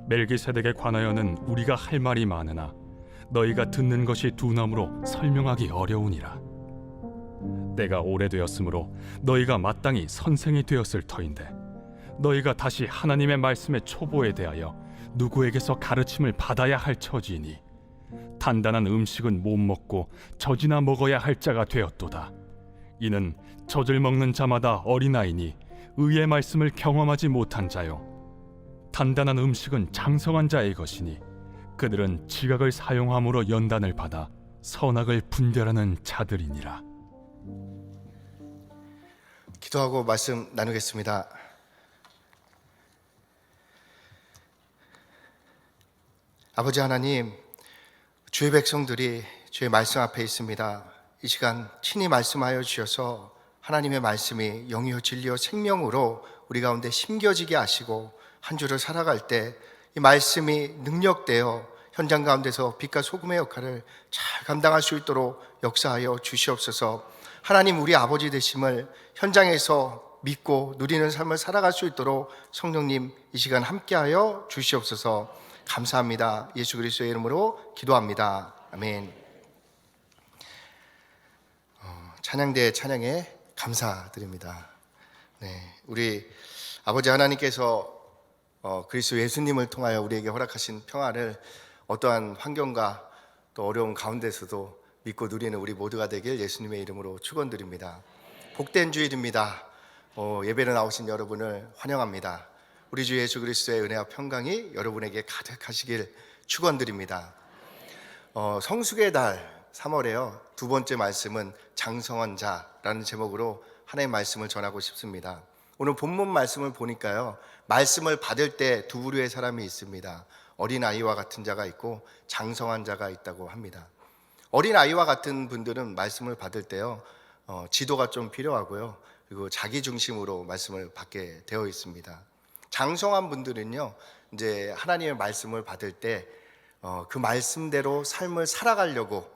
멜기세덱에 관하여는 우리가 할 말이 많으나 너희가 듣는 것이 두나무로 설명하기 어려우니라. 때가 오래되었으므로 너희가 마땅히 선생이 되었을 터인데 너희가 다시 하나님의 말씀의 초보에 대하여 누구에게서 가르침을 받아야 할 처지이니 단단한 음식은 못 먹고 젖이나 먹어야 할 자가 되었도다. 이는 젖을 먹는 자마다 어린아이니 의의 말씀을 경험하지 못한 자요, 단단한 음식은 장성한 자의 것이니 그들은 지각을 사용함으로 연단을 받아 선악을 분별하는 자들이니라. 기도하고 말씀 나누겠습니다. 아버지 하나님, 주의 백성들이 주의 말씀 앞에 있습니다. 이 시간 친히 말씀하여 주셔서 하나님의 말씀이 영이요 진리요 생명으로 우리 가운데 심겨지게 하시고 한 주를 살아갈 때 이 말씀이 능력되어 현장 가운데서 빛과 소금의 역할을 잘 감당할 수 있도록 역사하여 주시옵소서. 하나님, 우리 아버지 되심을 현장에서 믿고 누리는 삶을 살아갈 수 있도록 성령님 이 시간 함께하여 주시옵소서. 감사합니다. 예수 그리스도의 이름으로 기도합니다. 아멘. 찬양대 찬양에 감사드립니다. 네, 우리 아버지 하나님께서 그리스도 예수님을 통하여 우리에게 허락하신 평안을 어떠한 환경과 또 어려운 가운데서도 믿고 누리는 우리 모두가 되길 예수님의 이름으로 축원드립니다. 복된 주일입니다. 예배로 나오신 여러분을 환영합니다. 우리 주 예수 그리스도의 은혜와 평강이 여러분에게 가득하시길 축원드립니다. 성숙의 달 3월에요. 두 번째 말씀은 장성한 자라는 제목으로 하나님의 말씀을 전하고 싶습니다. 오늘 본문 말씀을 보니까요, 말씀을 받을 때 두 부류의 사람이 있습니다. 어린아이와 같은 자가 있고 장성한 자가 있다고 합니다. 어린아이와 같은 분들은 말씀을 받을 때요, 지도가 좀 필요하고요, 그리고 자기 중심으로 말씀을 받게 되어 있습니다. 장성한 분들은요, 이제 하나님의 말씀을 받을 때 그 말씀대로 삶을 살아가려고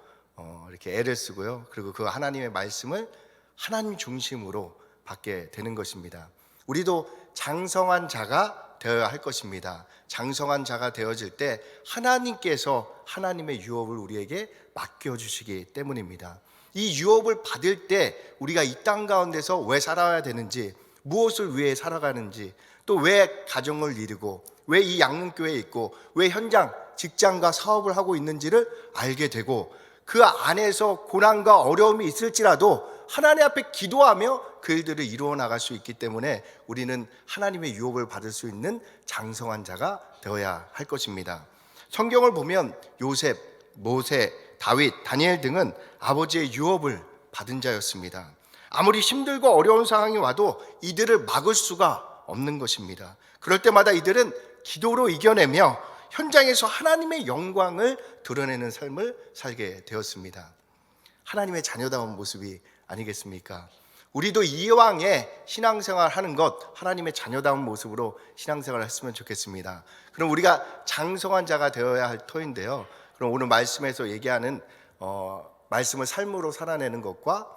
이렇게 애를 쓰고요, 그리고 그 하나님의 말씀을 하나님 중심으로 받게 되는 것입니다. 우리도 장성한 자가 되어야 할 것입니다. 장성한 자가 되어질 때 하나님께서 하나님의 유업을 우리에게 맡겨주시기 때문입니다. 이 유업을 받을 때 우리가 이 땅 가운데서 왜 살아야 되는지, 무엇을 위해 살아가는지, 또 왜 가정을 이루고 왜 이 양문교회에 있고 왜 현장, 직장과 사업을 하고 있는지를 알게 되고, 그 안에서 고난과 어려움이 있을지라도 하나님 앞에 기도하며 그 일들을 이루어 나갈 수 있기 때문에 우리는 하나님의 유업을 받을 수 있는 장성한 자가 되어야 할 것입니다. 성경을 보면 요셉, 모세, 다윗, 다니엘 등은 아버지의 유업을 받은 자였습니다. 아무리 힘들고 어려운 상황이 와도 이들을 막을 수가 없는 것입니다. 그럴 때마다 이들은 기도로 이겨내며 현장에서 하나님의 영광을 드러내는 삶을 살게 되었습니다. 하나님의 자녀다운 모습이 아니겠습니까? 우리도 이왕에 신앙생활 하는 것, 하나님의 자녀다운 모습으로 신앙생활을 했으면 좋겠습니다. 그럼 우리가 장성한 자가 되어야 할 터인데요, 그럼 오늘 말씀에서 얘기하는 말씀을 삶으로 살아내는 것과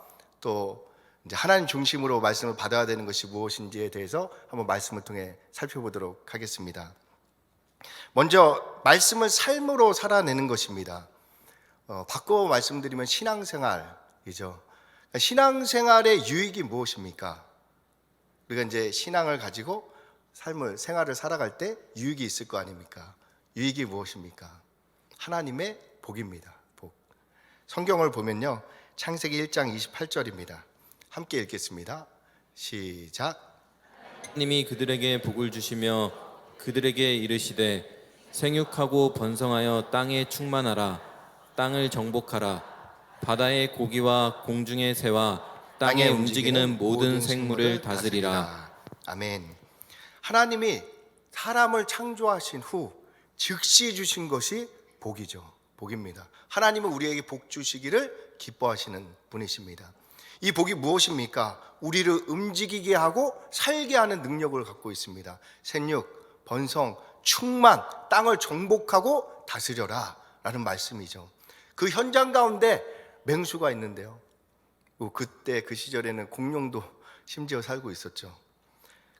또 이제 하나님 중심으로 말씀을 받아야 되는 것이 무엇인지에 대해서 한번 말씀을 통해 살펴보도록 하겠습니다. 먼저 말씀을 삶으로 살아내는 것입니다. 바꿔 말씀드리면 신앙생활이죠. 신앙생활의 유익이 무엇입니까? 우리가 이제 신앙을 가지고 생활을 살아갈 때 유익이 있을 거 아닙니까? 유익이 무엇입니까? 하나님의 복입니다. 복. 성경을 보면요, 창세기 1장 28절입니다. 함께 읽겠습니다. 시작. 하나님이 그들에게 복을 주시며 그들에게 이르시되 생육하고 번성하여 땅에 충만하라. 땅을 정복하라. 바다의 고기와 공중의 새와 땅에 움직이는 모든 생물을 다스리라. 아멘. 하나님이 사람을 창조하신 후 즉시 주신 것이 복이죠. 복입니다. 하나님은 우리에게 복 주시기를 기뻐하시는 분이십니다. 이 복이 무엇입니까? 우리를 움직이게 하고 살게 하는 능력을 갖고 있습니다. 생육, 번성, 충만, 땅을 정복하고 다스려라 라는 말씀이죠. 그 현장 가운데 맹수가 있는데요, 그때 그 시절에는 공룡도 심지어 살고 있었죠.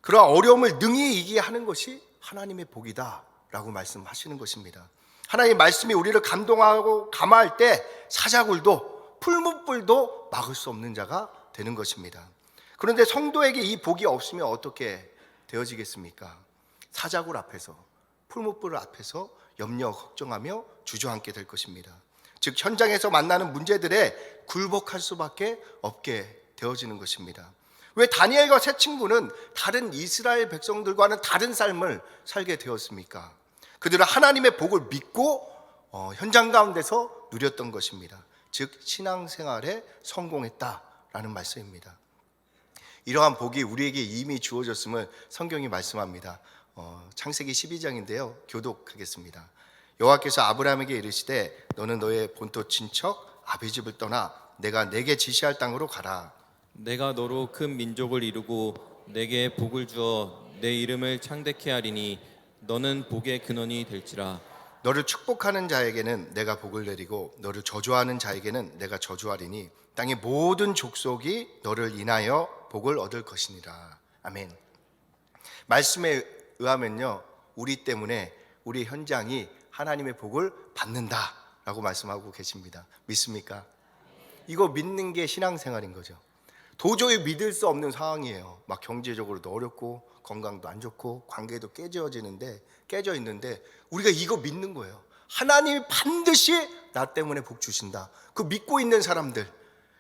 그러한 어려움을 능히 이기게 하는 것이 하나님의 복이다 라고 말씀하시는 것입니다. 하나님의 말씀이 우리를 감동하고 감화할 때 사자굴도 풀무불도 막을 수 없는 자가 되는 것입니다. 그런데 성도에게 이 복이 없으면 어떻게 되어지겠습니까? 사자굴 앞에서, 풀무불 앞에서 염려 걱정하며 주저앉게 될 것입니다. 즉 현장에서 만나는 문제들에 굴복할 수밖에 없게 되어지는 것입니다. 왜 다니엘과 세 친구는 다른 이스라엘 백성들과는 다른 삶을 살게 되었습니까? 그들은 하나님의 복을 믿고 현장 가운데서 누렸던 것입니다. 즉 신앙생활에 성공했다라는 말씀입니다. 이러한 복이 우리에게 이미 주어졌음을 성경이 말씀합니다. 창세기 12장인데요 교독하겠습니다. 여호와께서 아브라함에게 이르시되 너는 너의 본토 친척 아비집을 떠나 내가 내게 지시할 땅으로 가라. 내가 너로 큰 민족을 이루고 내게 복을 주어 내 이름을 창대케 하리니 너는 복의 근원이 될지라. 너를 축복하는 자에게는 내가 복을 내리고 너를 저주하는 자에게는 내가 저주하리니 땅의 모든 족속이 너를 인하여 복을 얻을 것이니라. 아멘. 말씀에 의하면요 우리 때문에 우리 현장이 하나님의 복을 받는다라고 말씀하고 계십니다. 믿습니까? 이거 믿는 게 신앙생활인 거죠. 도저히 믿을 수 없는 상황이에요. 막 경제적으로도 어렵고 건강도 안 좋고 관계도 깨져 있는데 우리가 이거 믿는 거예요. 하나님이 반드시 나 때문에 복 주신다. 그 믿고 있는 사람들.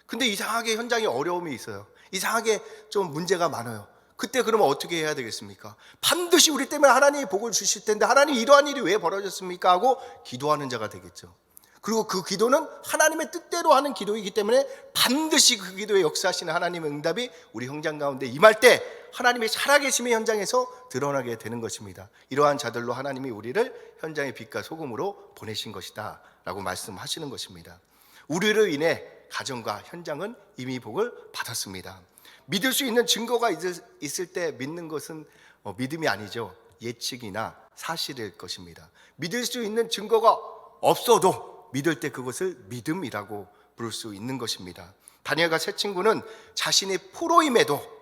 근데 이상하게 현장에 어려움이 있어요. 이상하게 좀 문제가 많아요. 그때 그러면 어떻게 해야 되겠습니까? 반드시 우리 때문에 하나님이 복을 주실 텐데 하나님 이러한 일이 왜 벌어졌습니까? 하고 기도하는 자가 되겠죠. 그리고 그 기도는 하나님의 뜻대로 하는 기도이기 때문에 반드시 그 기도에 역사하시는 하나님의 응답이 우리 현장 가운데 임할 때 하나님의 살아계심의 현장에서 드러나게 되는 것입니다. 이러한 자들로 하나님이 우리를 현장의 빛과 소금으로 보내신 것이다 라고 말씀하시는 것입니다. 우리로 인해 가정과 현장은 이미 복을 받았습니다. 믿을 수 있는 증거가 있을 때 믿는 것은 믿음이 아니죠. 예측이나 사실일 것입니다. 믿을 수 있는 증거가 없어도 믿을 때 그것을 믿음이라고 부를 수 있는 것입니다. 다니엘과 세 친구는 자신이 포로임에도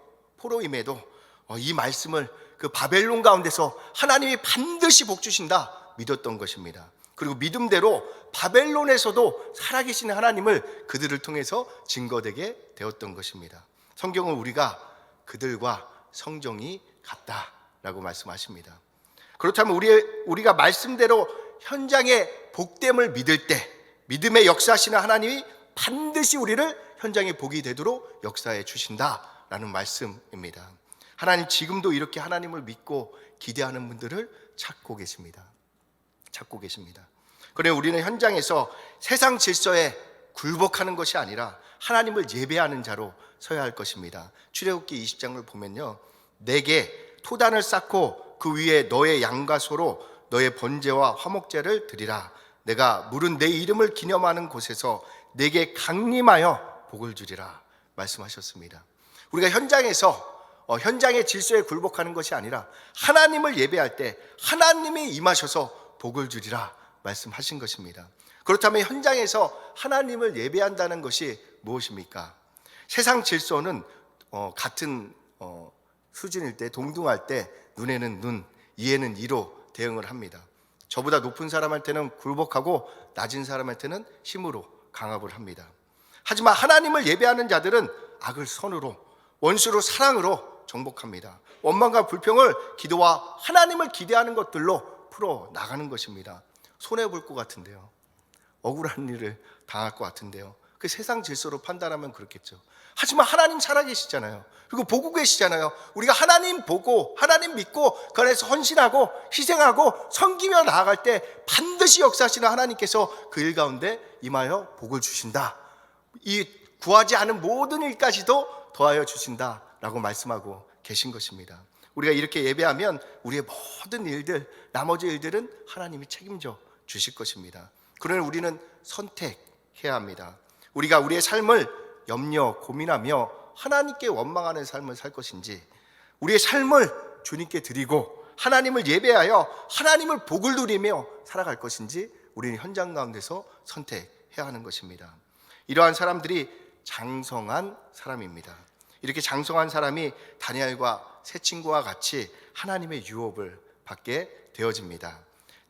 이 말씀을 그 바벨론 가운데서 하나님이 반드시 복 주신다 믿었던 것입니다. 그리고 믿음대로 바벨론에서도 살아계신 하나님을 그들을 통해서 증거되게 되었던 것입니다. 성경은 우리가 그들과 성정이 같다라고 말씀하십니다. 그렇다면 우리가 말씀대로 현장의 복됨을 믿을 때 믿음의 역사하시는 하나님이 반드시 우리를 현장의 복이 되도록 역사해 주신다라는 말씀입니다. 하나님 지금도 이렇게 하나님을 믿고 기대하는 분들을 찾고 계십니다. 그래 우리는 현장에서 세상 질서에 굴복하는 것이 아니라 하나님을 예배하는 자로 서야 할 것입니다. 출애굽기 20장을 보면요 내게 토단을 쌓고 그 위에 너의 양과 소로 너의 번제와 화목제를 드리라. 내가 물은 내 이름을 기념하는 곳에서 내게 강림하여 복을 주리라 말씀하셨습니다. 우리가 현장에서 현장의 질서에 굴복하는 것이 아니라 하나님을 예배할 때 하나님이 임하셔서 복을 주리라 말씀하신 것입니다. 그렇다면 현장에서 하나님을 예배한다는 것이 무엇입니까? 세상 질서는 같은 수준일 때 동등할 때 눈에는 눈, 이에는 이로 대응을 합니다. 저보다 높은 사람한테는 굴복하고 낮은 사람한테는 힘으로 강압을 합니다. 하지만 하나님을 예배하는 자들은 악을 선으로 원수로 사랑으로 정복합니다. 원망과 불평을 기도와 하나님을 기대하는 것들로 풀어 나가는 것입니다. 손해볼 것 같은데요. 억울한 일을 당할 것 같은데요. 그 세상 질서로 판단하면 그렇겠죠. 하지만 하나님 살아계시잖아요. 그리고 보고 계시잖아요. 우리가 하나님 보고 하나님 믿고 그 안에서 헌신하고 희생하고 섬기며 나아갈 때 반드시 역사하시는 하나님께서 그 일 가운데 임하여 복을 주신다. 이 구하지 않은 모든 일까지도 더하여 주신다라고 말씀하고 계신 것입니다. 우리가 이렇게 예배하면 우리의 모든 일들, 나머지 일들은 하나님이 책임져 주실 것입니다. 그러나 우리는 선택해야 합니다. 우리가 우리의 삶을 염려, 고민하며 하나님께 원망하는 삶을 살 것인지 우리의 삶을 주님께 드리고 하나님을 예배하여 하나님을 복을 누리며 살아갈 것인지 우리는 현장 가운데서 선택해야 하는 것입니다. 이러한 사람들이 장성한 사람입니다. 이렇게 장성한 사람이 다니엘과 세 친구와 같이 하나님의 유업을 받게 되어집니다.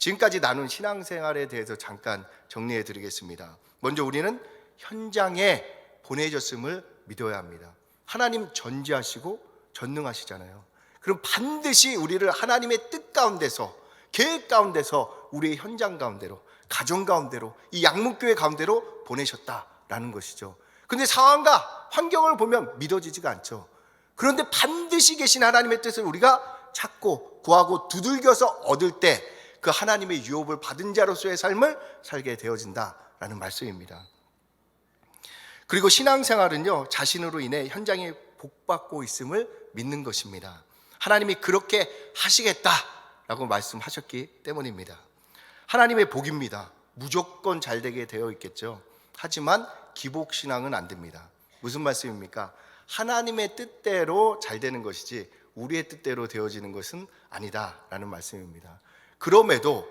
지금까지 나눈 신앙생활에 대해서 잠깐 정리해 드리겠습니다. 먼저 우리는 현장에 보내졌음을 믿어야 합니다. 하나님 전지하시고 전능하시잖아요. 그럼 반드시 우리를 하나님의 뜻 가운데서, 계획 가운데서, 우리의 현장 가운데로, 가정 가운데로, 이 양문교회 가운데로 보내셨다라는 것이죠. 근데 상황과 환경을 보면 믿어지지가 않죠. 그런데 반드시 계신 하나님의 뜻을 우리가 찾고 구하고 두들겨서 얻을 때 그 하나님의 유업을 받은 자로서의 삶을 살게 되어진다라는 말씀입니다. 그리고 신앙생활은요, 자신으로 인해 현장에 복받고 있음을 믿는 것입니다. 하나님이 그렇게 하시겠다라고 말씀하셨기 때문입니다. 하나님의 복입니다. 무조건 잘 되게 되어 있겠죠. 하지만 기복신앙은 안 됩니다. 무슨 말씀입니까? 하나님의 뜻대로 잘 되는 것이지 우리의 뜻대로 되어지는 것은 아니다라는 말씀입니다. 그럼에도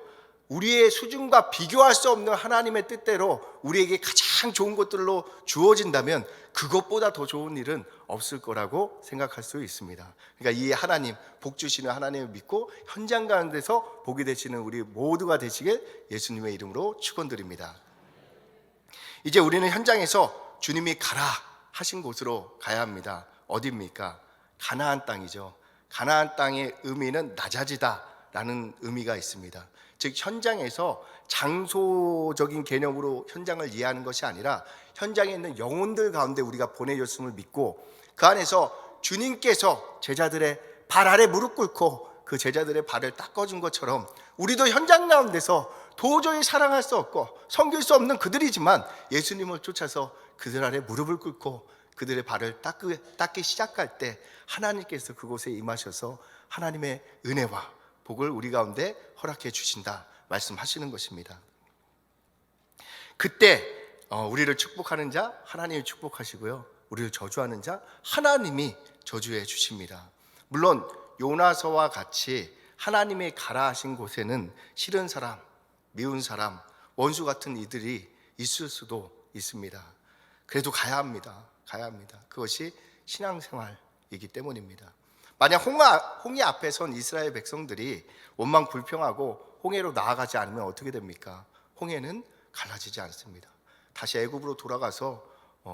우리의 수준과 비교할 수 없는 하나님의 뜻대로 우리에게 가장 좋은 것들로 주어진다면 그것보다 더 좋은 일은 없을 거라고 생각할 수 있습니다. 그러니까 이 하나님, 복 주시는 하나님을 믿고 현장 가운데서 복이 되시는 우리 모두가 되시길 예수님의 이름으로 축원드립니다. 이제 우리는 현장에서 주님이 가라 하신 곳으로 가야 합니다. 어디입니까? 가나안 땅이죠. 가나안 땅의 의미는 낮아지다 라는 의미가 있습니다. 즉 현장에서 장소적인 개념으로 현장을 이해하는 것이 아니라 현장에 있는 영혼들 가운데 우리가 보내졌음을 믿고 그 안에서 주님께서 제자들의 발 아래 무릎 꿇고 그 제자들의 발을 닦아준 것처럼 우리도 현장 가운데서 도저히 사랑할 수 없고 섬길 수 없는 그들이지만 예수님을 쫓아서 그들 아래 무릎을 꿇고 그들의 발을 닦기 시작할 때 하나님께서 그곳에 임하셔서 하나님의 은혜와 복을 우리 가운데 허락해 주신다 말씀하시는 것입니다. 그때 우리를 축복하는 자 하나님이 축복하시고요, 우리를 저주하는 자 하나님이 저주해 주십니다. 물론 요나서와 같이 하나님의 가라 하신 곳에는 싫은 사람, 미운 사람, 원수 같은 이들이 있을 수도 있습니다. 그래도 가야 합니다. 그것이 신앙생활이기 때문입니다. 만약 홍해 앞에 선 이스라엘 백성들이 원망 불평하고 홍해로 나아가지 않으면 어떻게 됩니까? 홍해는 갈라지지 않습니다. 다시 애굽으로 돌아가서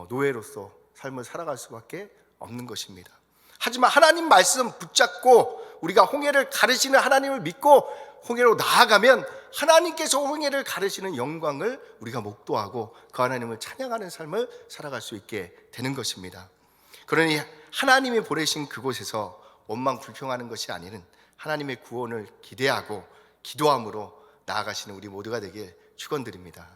노예로서 삶을 살아갈 수밖에 없는 것입니다. 하지만 하나님 말씀 붙잡고 우리가 홍해를 가르시는 하나님을 믿고 홍해로 나아가면 하나님께서 홍해를 가르시는 영광을 우리가 목도하고 그 하나님을 찬양하는 삶을 살아갈 수 있게 되는 것입니다. 그러니 하나님이 보내신 그곳에서 원망 불평하는 것이 아니는 하나님의 구원을 기대하고 기도함으로 나아가시는 우리 모두가 되길 축원드립니다.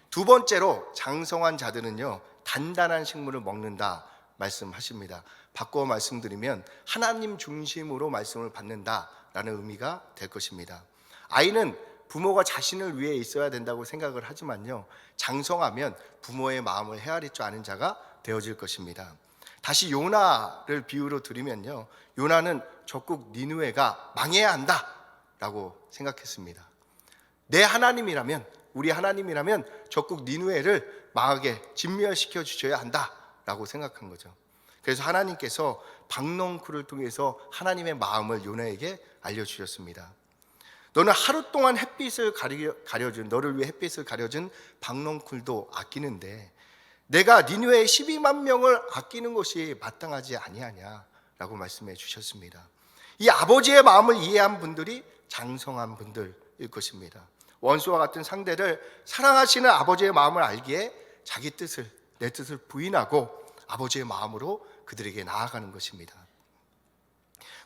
두 번째로 장성한 자들은요, 단단한 식물을 먹는다 말씀하십니다. 바꿔 말씀드리면 하나님 중심으로 말씀을 받는다라는 의미가 될 것입니다. 아이는 부모가 자신을 위해 있어야 된다고 생각을 하지만요, 장성하면 부모의 마음을 헤아릴 줄 아는 자가 되어질 것입니다. 다시 요나를 비유로 드리면요, 요나는 적국 니느웨가 망해야 한다라고 생각했습니다. 내 하나님이라면, 우리 하나님이라면 적국 니느웨를 망하게 진멸시켜 주셔야 한다라고 생각한 거죠. 그래서 하나님께서 박넝쿨을 통해서 하나님의 마음을 요나에게 알려주셨습니다. 너는 하루 동안 햇빛을 가려준, 너를 위해 햇빛을 가려준 박넝쿨도 아끼는데 내가 니느웨의 12만 명을 아끼는 것이 마땅하지 아니하냐라고 말씀해 주셨습니다. 이 아버지의 마음을 이해한 분들이 장성한 분들일 것입니다. 원수와 같은 상대를 사랑하시는 아버지의 마음을 알기에 자기 뜻을, 내 뜻을 부인하고 아버지의 마음으로 그들에게 나아가는 것입니다.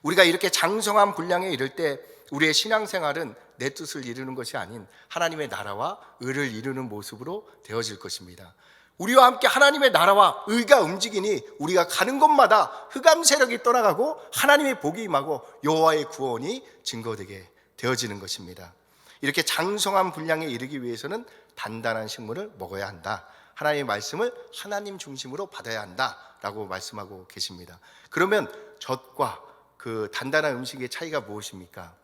우리가 이렇게 장성한 분량에 이를 때 우리의 신앙생활은 내 뜻을 이루는 것이 아닌 하나님의 나라와 의를 이루는 모습으로 되어질 것입니다. 우리와 함께 하나님의 나라와 의가 움직이니 우리가 가는 곳마다 흑암 세력이 떠나가고 하나님의 복이 임하고 여호와의 구원이 증거되게 되어지는 것입니다. 이렇게 장성한 분량에 이르기 위해서는 단단한 식물을 먹어야 한다. 하나님의 말씀을 하나님 중심으로 받아야 한다라고 말씀하고 계십니다. 그러면 젖과 그 단단한 음식의 차이가 무엇입니까?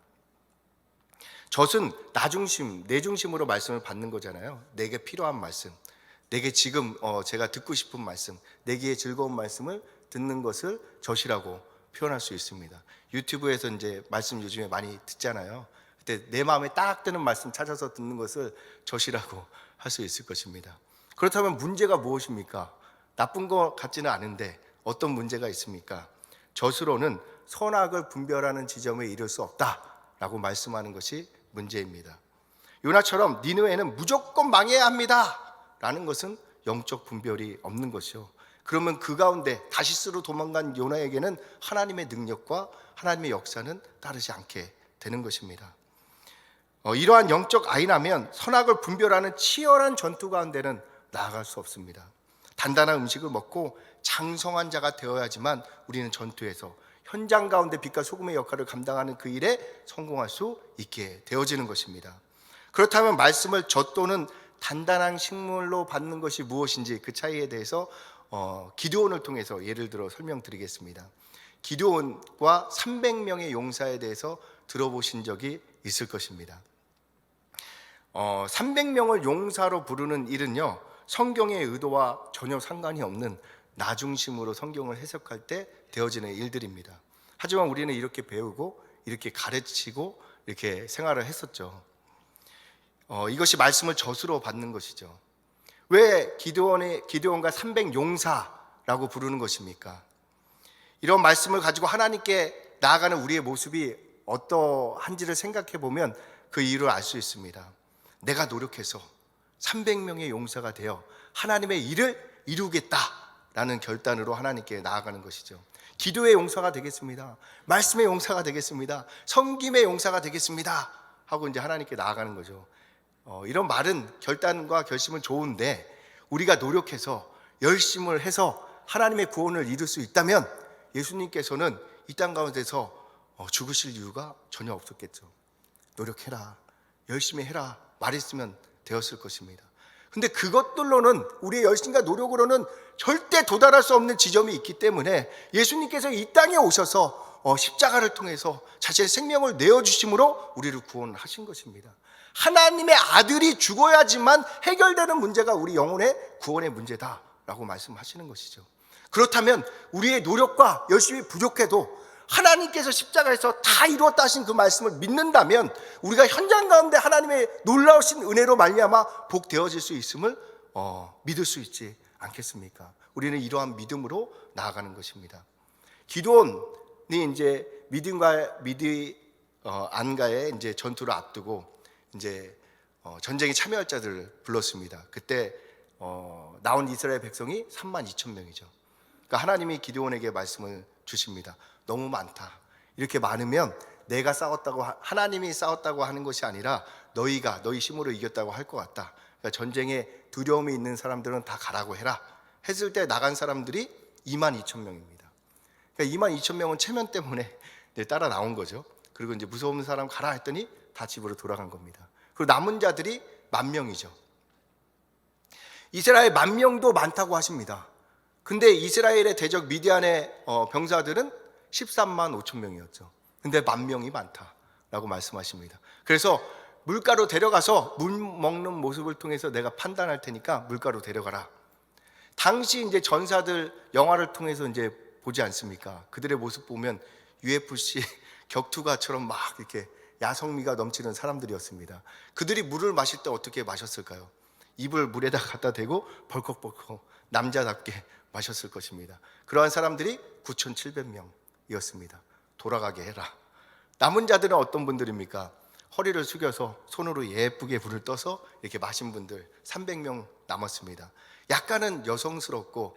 젖은 나 중심, 내 중심으로 말씀을 받는 거잖아요. 내게 필요한 말씀, 내게 지금 제가 듣고 싶은 말씀, 내게 즐거운 말씀을 듣는 것을 젖이라고 표현할 수 있습니다. 유튜브에서 이제 말씀 요즘에 많이 듣잖아요. 그때 내 마음에 딱 드는 말씀 찾아서 듣는 것을 젖이라고 할 수 있을 것입니다. 그렇다면 문제가 무엇입니까? 나쁜 것 같지는 않은데 어떤 문제가 있습니까? 젖으로는 선악을 분별하는 지점에 이를 수 없다라고 말씀하는 것이 문제입니다. 요나처럼 니느웨는 무조건 망해야 합니다 라는 것은 영적 분별이 없는 것이요. 그러면 그 가운데 다시스로 도망간 요나에게는 하나님의 능력과 하나님의 역사는 따르지 않게 되는 것입니다. 이러한 영적 아이라면 선악을 분별하는 치열한 전투 가운데는 나아갈 수 없습니다. 단단한 음식을 먹고 장성한 자가 되어야지만 우리는 전투에서 현장 가운데 빛과 소금의 역할을 감당하는 그 일에 성공할 수 있게 되어지는 것입니다. 그렇다면 말씀을 젖 또는 단단한 식물로 받는 것이 무엇인지 그 차이에 대해서 기드온을 통해서 예를 들어 설명드리겠습니다. 기드온과 300명의 용사에 대해서 들어보신 적이 있을 것입니다. 300명을 용사로 부르는 일은요, 성경의 의도와 전혀 상관이 없는 나 중심으로 성경을 해석할 때 되어지는 일들입니다. 하지만 우리는 이렇게 배우고 이렇게 가르치고 이렇게 생활을 했었죠. 이것이 말씀을 젖으로 받는 것이죠. 왜 기드온과 300용사라고 부르는 것입니까? 이런 말씀을 가지고 하나님께 나아가는 우리의 모습이 어떠한지를 생각해 보면 그 이유를 알 수 있습니다. 내가 노력해서 300명의 용사가 되어 하나님의 일을 이루겠다라는 결단으로 하나님께 나아가는 것이죠. 기도의 용사가 되겠습니다. 말씀의 용사가 되겠습니다. 섬김의 용사가 되겠습니다 하고 이제 하나님께 나아가는 거죠. 이런 말은 결단과 결심은 좋은데 우리가 노력해서 열심을 해서 하나님의 구원을 이룰 수 있다면 예수님께서는 이 땅 가운데서 죽으실 이유가 전혀 없었겠죠. 노력해라, 열심히 해라 말했으면 되었을 것입니다. 근데 그것들로는, 우리의 열심과 노력으로는 절대 도달할 수 없는 지점이 있기 때문에 예수님께서 이 땅에 오셔서 십자가를 통해서 자신의 생명을 내어주심으로 우리를 구원하신 것입니다. 하나님의 아들이 죽어야지만 해결되는 문제가 우리 영혼의 구원의 문제다라고 말씀하시는 것이죠. 그렇다면 우리의 노력과 열심이 부족해도 하나님께서 십자가에서 다 이루었다 하신 그 말씀을 믿는다면 우리가 현장 가운데 하나님의 놀라우신 은혜로 말미암아 복되어질 수 있음을 믿을 수 있지 않겠습니까? 우리는 이러한 믿음으로 나아가는 것입니다. 기드온이 이제 미디안과의 이제 전투를 앞두고 이제 전쟁에 참여할 자들을 불렀습니다. 그때 나온 이스라엘 백성이 32,000명이죠. 그러니까 하나님이 기드온에게 말씀을 주십니다. 너무 많다. 이렇게 많으면 내가 싸웠다고, 하나님이 싸웠다고 하는 것이 아니라 너희가 너희 힘으로 이겼다고 할 것 같다. 그러니까 전쟁에 두려움이 있는 사람들은 다 가라고 해라 했을 때 나간 사람들이 22,000명입니다. 그러니까 22,000명은 체면 때문에 따라 나온 거죠. 그리고 이제 무서운 사람 가라 했더니 다 집으로 돌아간 겁니다. 그리고 남은 자들이 10,000명이죠. 이스라엘 10,000명도 많다고 하십니다. 근데 이스라엘의 대적 미디안의 병사들은 135,000명이었죠. 근데 10,000명이 많다라고 말씀하십니다. 그래서 물가로 데려가서 물 먹는 모습을 통해서 내가 판단할 테니까 물가로 데려가라. 당시 이제 전사들 영화를 통해서 이제 보지 않습니까? 그들의 모습 보면 UFC 격투가처럼 막 이렇게 야성미가 넘치는 사람들이었습니다. 그들이 물을 마실 때 어떻게 마셨을까요? 입을 물에다 갖다 대고 벌컥벌컥 남자답게 마셨을 것입니다. 그러한 사람들이 9,700명이었습니다. 돌아가게 해라. 남은 자들은 어떤 분들입니까? 허리를 숙여서 손으로 예쁘게 불을 떠서 이렇게 마신 분들 300명 남았습니다. 약간은 여성스럽고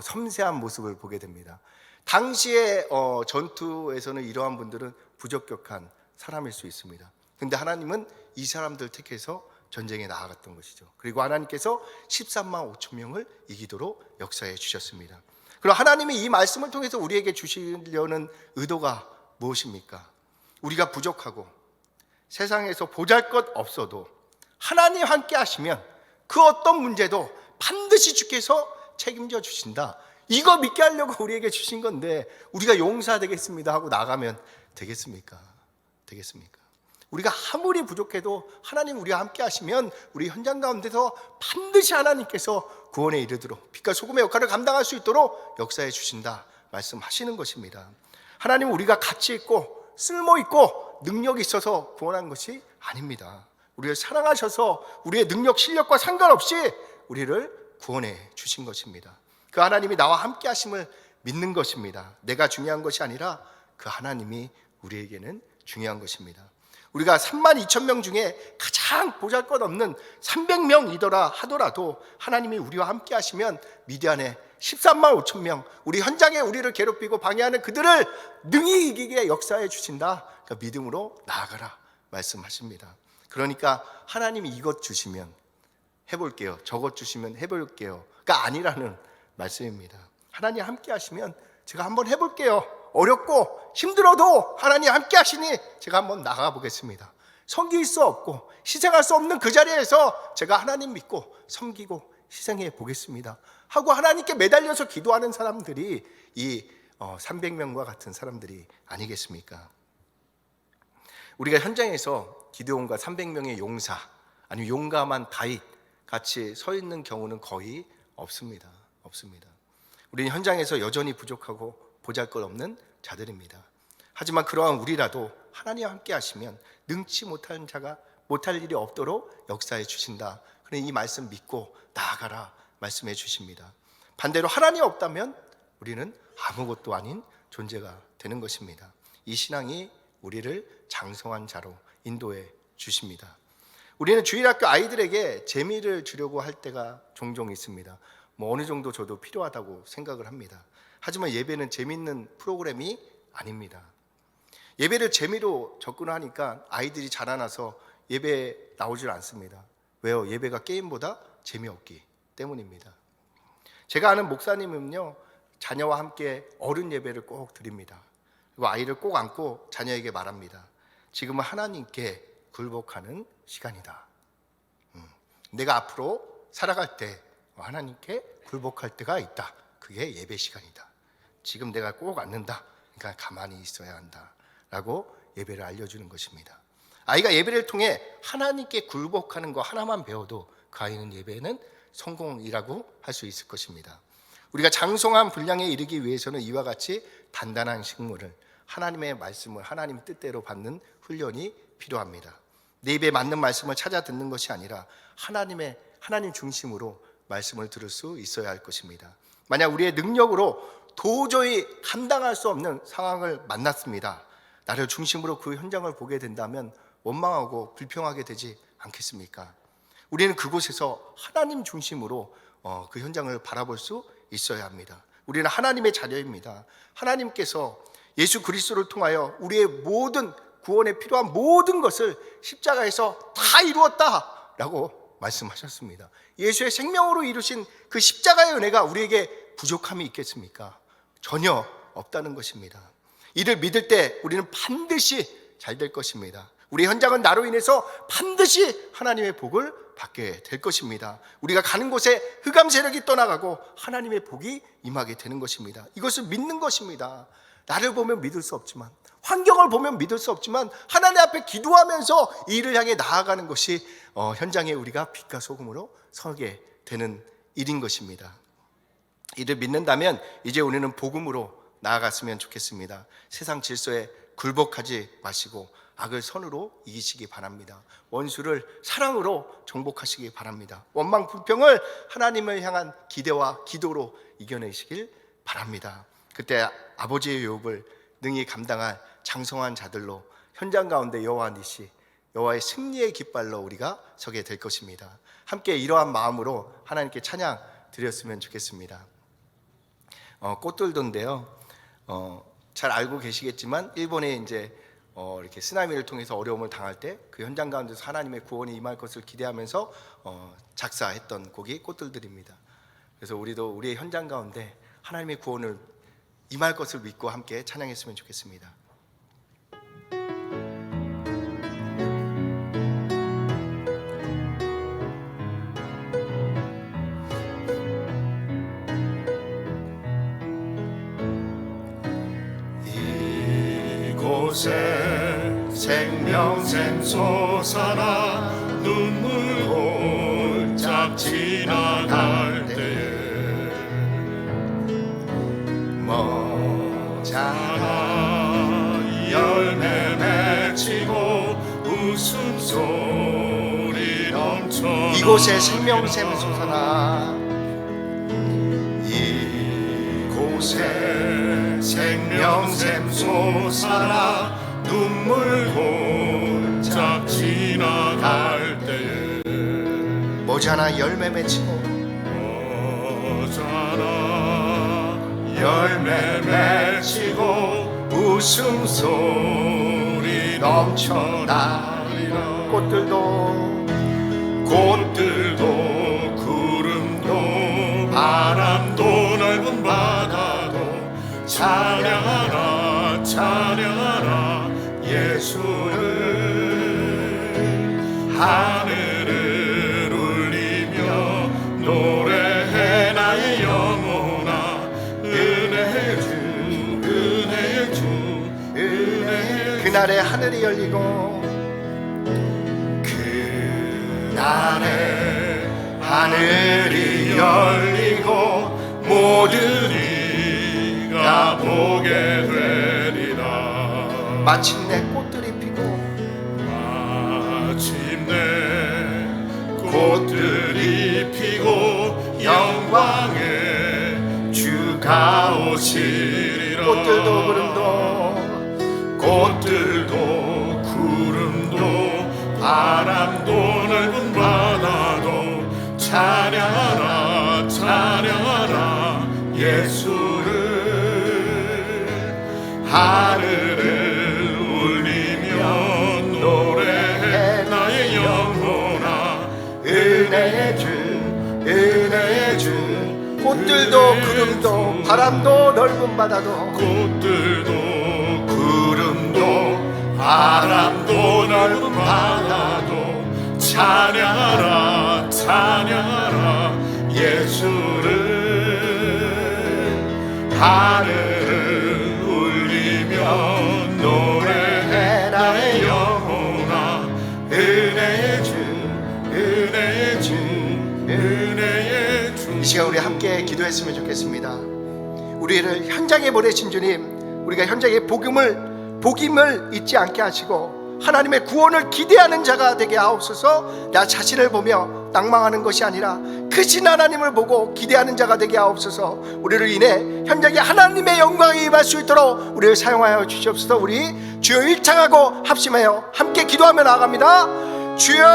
섬세한 모습을 보게 됩니다. 당시의 전투에서는 이러한 분들은 부적격한 사람일 수 있습니다. 근데 하나님은 이 사람들 택해서 전쟁에 나아갔던 것이죠. 그리고 하나님께서 135,000명을 이기도록 역사해 주셨습니다. 그럼 하나님이 이 말씀을 통해서 우리에게 주시려는 의도가 무엇입니까? 우리가 부족하고 세상에서 보잘것 없어도 하나님 함께 하시면 그 어떤 문제도 반드시 주께서 책임져 주신다. 이거 믿게 하려고 우리에게 주신 건데 우리가 용사 되겠습니다 하고 나가면 되겠습니까? 되겠습니까? 우리가 아무리 부족해도 하나님 우리와 함께 하시면 우리 현장 가운데서 반드시 하나님께서 구원에 이르도록 빛과 소금의 역할을 감당할 수 있도록 역사해 주신다 말씀하시는 것입니다. 하나님은 우리가 가치 있고 쓸모 있고 능력이 있어서 구원한 것이 아닙니다. 우리를 사랑하셔서 우리의 능력, 실력과 상관없이 우리를 구원해 주신 것입니다. 그 하나님이 나와 함께 하심을 믿는 것입니다. 내가 중요한 것이 아니라 그 하나님이 우리에게는 중요한 것입니다. 우리가 32,000명 중에 가장 보잘것없는 300명이더라 하더라도 하나님이 우리와 함께 하시면 미디안에 135,000명, 우리 현장에 우리를 괴롭히고 방해하는 그들을 능히 이기게 역사해 주신다. 그러니까 믿음으로 나아가라 말씀하십니다. 그러니까 하나님이 이것 주시면 해볼게요, 저것 주시면 해볼게요가 아니라는 말씀입니다. 하나님 함께 하시면 제가 한번 해볼게요. 어렵고 힘들어도 하나님 함께 하시니 제가 한번 나가 보겠습니다. 섬길 수 없고 희생할 수 없는 그 자리에서 제가 하나님 믿고 섬기고 희생해 보겠습니다 하고 하나님께 매달려서 기도하는 사람들이 이 300명과 같은 사람들이 아니겠습니까? 우리가 현장에서 기드온과 300명의 용사, 아니면 용감한 다윗 같이 서 있는 경우는 거의 없습니다. 우리는 현장에서 여전히 부족하고 보잘것없는 자들입니다. 하지만 그러한 우리라도 하나님과 함께 하시면 능치 못한 자가 못할 일이 없도록 역사해 주신다. 그런 이 말씀 믿고 나아가라 말씀해 주십니다. 반대로 하나님 없다면 우리는 아무것도 아닌 존재가 되는 것입니다. 이 신앙이 우리를 장성한 자로 인도해 주십니다. 우리는 주일학교 아이들에게 재미를 주려고 할 때가 종종 있습니다. 어느 정도 저도 필요하다고 생각을 합니다. 하지만 예배는 재미있는 프로그램이 아닙니다. 예배를 재미로 접근하니까 아이들이 자라나서 예배에 나오질 않습니다. 왜요? 예배가 게임보다 재미없기 때문입니다. 제가 아는 목사님은요, 자녀와 함께 어른 예배를 꼭 드립니다. 그리고 아이를 꼭 안고 자녀에게 말합니다. 지금은 하나님께 굴복하는 시간이다. 내가 앞으로 살아갈 때 하나님께 굴복할 때가 있다. 그게 예배 시간이다. 지금 내가 꼭 앉는다. 그러니까 가만히 있어야 한다 라고 예배를 알려주는 것입니다. 아이가 예배를 통해 하나님께 굴복하는 거 하나만 배워도 그 아이는 예배는 성공이라고 할 수 있을 것입니다. 우리가 장성한 분량에 이르기 위해서는 이와 같이 단단한 식물을, 하나님의 말씀을 하나님 뜻대로 받는 훈련이 필요합니다. 내 입에 맞는 말씀을 찾아 듣는 것이 아니라 하나님 중심으로 말씀을 들을 수 있어야 할 것입니다. 만약 우리의 능력으로 도저히 감당할 수 없는 상황을 만났습니다. 나를 중심으로 그 현장을 보게 된다면 원망하고 불평하게 되지 않겠습니까? 우리는 그곳에서 하나님 중심으로 그 현장을 바라볼 수 있어야 합니다. 우리는 하나님의 자녀입니다. 하나님께서 예수 그리스도를 통하여 우리의 모든 구원에 필요한 모든 것을 십자가에서 다 이루었다라고 말씀하셨습니다. 예수의 생명으로 이루신 그 십자가의 은혜가 우리에게 부족함이 있겠습니까? 전혀 없다는 것입니다. 이를 믿을 때 우리는 반드시 잘 될 것입니다. 우리 현장은 나로 인해서 반드시 하나님의 복을 받게 될 것입니다. 우리가 가는 곳에 흑암 세력이 떠나가고 하나님의 복이 임하게 되는 것입니다. 이것을 믿는 것입니다. 나를 보면 믿을 수 없지만, 환경을 보면 믿을 수 없지만 하나님 앞에 기도하면서 이 일을 향해 나아가는 것이 현장에 우리가 빛과 소금으로 서게 되는 일인 것입니다. 이를 믿는다면 이제 우리는 복음으로 나아갔으면 좋겠습니다. 세상 질서에 굴복하지 마시고 악을 선으로 이기시기 바랍니다. 원수를 사랑으로 정복하시기 바랍니다. 원망 불평을 하나님을 향한 기대와 기도로 이겨내시길 바랍니다. 그때 아버지의 유업을 능히 감당할 장성한 자들로 현장 가운데 여호와 니시, 여호와의 승리의 깃발로 우리가 서게 될 것입니다. 함께 이러한 마음으로 하나님께 찬양 드렸으면 좋겠습니다. 꽃들도인데요. 잘 알고 계시겠지만 일본에 이제 이렇게 쓰나미를 통해서 어려움을 당할 때 그 현장 가운데서 하나님의 구원이 임할 것을 기대하면서 작사했던 곡이 꽃들들입니다. 그래서 우리도 우리의 현장 가운데 하나님의 구원을 임할 것을 믿고 함께 찬양했으면 좋겠습니다. 이곳에 생명샘 솟아나 눈물 홀짝 지나갈 때에 자라 열매 맺지 이곳에 생명샘 솟아나 이곳에 생명샘 솟아나 눈물 골짝 지나갈 때에 머지않아 열매 맺히고 오잖아 열매 맺히고 웃음소리 넘쳐나리라 꽃들도 구름도 바람도 넓은 바다도 찬양하라 찬양하라 예수를 하늘을 울리며 노래해 나의 영혼아 은혜의 주 은혜의 주 은혜의 주 그날에 하늘이 열리고 그날에 하늘이 열리고 모든 이가 보게 되리라 마침내 꽃들이 피고 마침내 꽃들이 피고 영광의 주가 오시리라 꽃들도 구름도 바람도 넓은 바다도 찬양하라 찬양하라 예수를 하늘을 울리며 노래해 나의 영혼아 은혜의 주 은혜의 주 꽃들도 구름도 바람도 넓은 바다도 꽃들도 구름도 바람도 넓은 바다도 찬양하라 찬양하라 예수를 하늘을 울리며 노래해 나의 영혼아 은혜의 주 은혜의 주 은혜의 주 이 시간 우리 함께 기도했으면 좋겠습니다. 우리를 현장에 보내신 주님, 우리가 현장의 복임을 잊지 않게 하시고 하나님의 구원을 기대하는 자가 되게 하옵소서. 나 자신을 보며 낭망하는 것이 아니라 크신 하나님을 보고 기대하는 자가 되게 하옵소서. 우리를 인해 현장에 하나님의 영광이 임할 수 있도록 우리를 사용하여 주시옵소서. 우리 주여 일창하고 합심하여 함께 기도하며 나아갑니다. 주여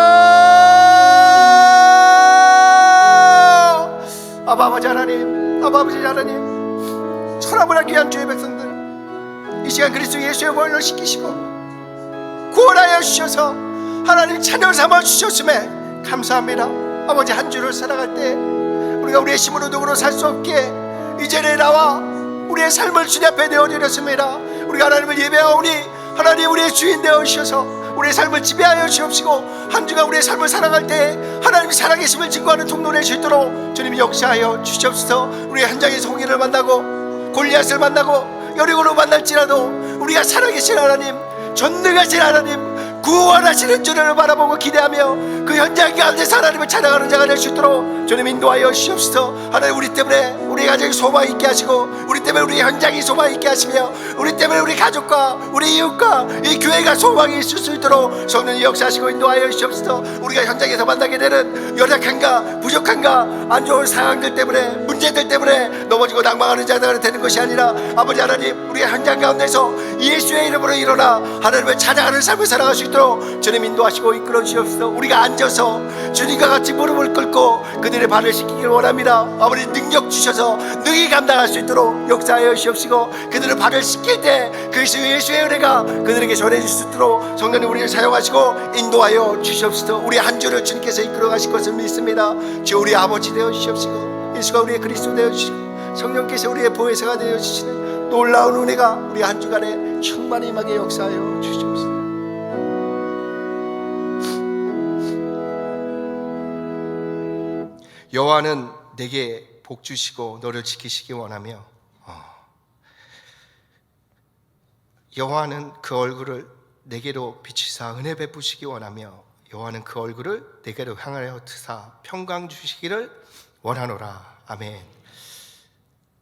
아버지 하나님, 아버지 하나님, 천하보다 귀한 주의 백성들 이 시간 그리스도 예수의 보혈로 씻기시고 구원하여 주셔서 하나님 자녀 삼아 주셨음에 감사합니다. 아버지 한 주를 살아갈 때 우리가 우리의 힘으로 누구로 살 수 없게 이제는 나와 우리의 삶을 주님 앞에 내어드렸습니다. 우리가 하나님을 예배하오니 하나님 우리의 주인 되어 주셔서 우리의 삶을 지배하여 주옵시고 한 주간 우리의 삶을 살아갈 때 하나님이 살아계심을 증거하는 통로 낼 수 있도록 주님이 역사하여 주시옵소서. 우리의 현장에서 홍해를 만나고 골리앗을 만나고 여리고를 만날지라도 우리가 살아계신 하나님, 전능하신 하나님, 구원하시는 주님을 바라보고 기대하며 그 현장 가운데서 하나님을 찬양하는 자가 될 수 있도록 주님 인도하여 주시옵소서. 하나님 우리 때문에 우리 가정이 소망 있게 하시고 우리 때문에 우리 현장이 소망 있게 하시며 우리 때문에 우리 가족과 우리 이웃과 이 교회가 소망이 있을 수 있도록 성령이 역사하시고 인도하여 주시옵소서. 우리가 현장에서 만나게 되는 연약한가 부족한가 안 좋은 상황들 때문에 문제들 때문에 넘어지고 낭망하는 자가 되는 것이 아니라 아버지 하나님 우리가 현장 가운데서 예수의 이름으로 일어나 하나님을 찬양하는 삶을 살아갈 수 있도록 주님 인도하시고 이끌어 주시옵소서. 우리가 앉아서 주님과 같이 무릎을 꿇고 그들의 발을 씻기길 원합니다. 아버지 능력 주셔서 능히 감당할 수 있도록 역사하여 주시옵시고 그들의 발을 씻길 때 그리스도 예수의 은혜가 그들에게 전해질 수 있도록 성령님 우리를 사용하시고 인도하여 주시옵소서. 우리 한 주를 주님께서 이끌어 가실 것을 믿습니다. 주 우리 아버지 되어 주시옵시고 예수가 우리의 그리스도 되어 주시고 성령께서 우리의 보혜사가 되어 주시는 놀라운 은혜가 우리 한 주간에 충만히 임하게 역사하여 주시옵소서. 여호와는 내게 복 주시고 너를 지키시기 원하며 여호와는 그 얼굴을 내게로 비추사 은혜 베푸시기 원하며 여호와는 그 얼굴을 내게로 향하여 드사 평강 주시기를 원하노라. 아멘.